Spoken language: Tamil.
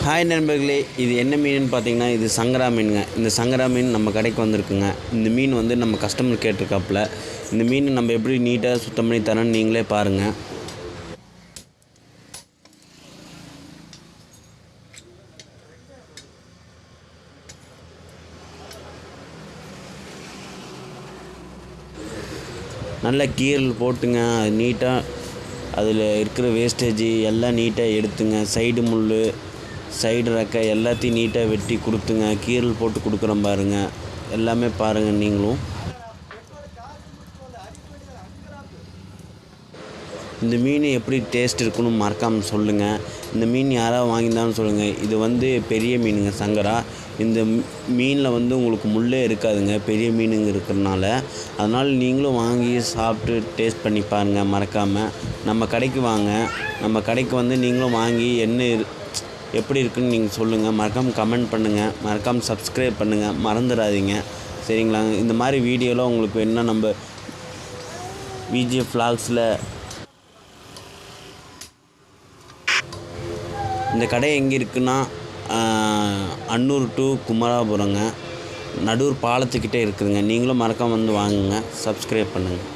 ஹாய் நண்பர்களே, இது என்ன மீனுன்னு பார்த்தீங்கன்னா, இது சங்கரா மீனுங்க. இந்த சங்கரா மீன் நம்ம கடைக்கு வந்திருக்குங்க. இந்த மீன் வந்து நம்ம கஸ்டமர் கேட்டிருக்காப்புல. இந்த மீன் நம்ம எப்படி நீட்டாக சுத்தம் பண்ணி தரோன்னு நீங்களே பாருங்கள். நல்லா கீரல் போட்டுங்க, அது நீட்டாக அதில் இருக்கிற வேஸ்டேஜ் எல்லாம் நீட்டாக எடுத்துங்க. சைடு முள், சைடு ரெக்கை எல்லாத்தையும் நீட்டாக வெட்டி கொடுத்துங்க. கீரல் போட்டு கொடுக்குறோம் பாருங்கள். எல்லாமே பாருங்கள் நீங்களும். இந்த மீன் எப்படி டேஸ்ட் இருக்குன்னு மறக்காமல் சொல்லுங்கள். இந்த மீன் யாராவது வாங்கியிருந்தாலும் சொல்லுங்கள். இது வந்து பெரிய மீனுங்க, சங்கரா. இந்த மீனில் வந்து உங்களுக்கு முள்ளே இருக்காதுங்க, பெரிய மீனுங்க இருக்கிறனால. அதனால் நீங்களும் வாங்கி சாப்பிட்டு டேஸ்ட் பண்ணி பாருங்கள் மறக்காமல். நம்ம கடைக்கு வாங்க. நம்ம கடைக்கு வந்து நீங்களும் வாங்கி எப்படி இருக்குன்னு நீங்கள் சொல்லுங்கள். மறக்காமல் கமெண்ட் பண்ணுங்கள். மறக்காமல் சப்ஸ்கிரைப் பண்ணுங்கள், மறந்துடாதீங்க. சரிங்களாங்க. இந்த மாதிரி வீடியோலாம் உங்களுக்கு வேணுன்னா நம்ம விஜிஎஃப் vlogsல. இந்த கடை எங்கே இருக்குன்னா, அன்னூர் டு குமராபுரங்க, நடூர் பாலத்துக்கிட்டே இருக்குதுங்க. நீங்களும் மறக்காமல் வந்து வாங்குங்க, சப்ஸ்கிரைப் பண்ணுங்கள்.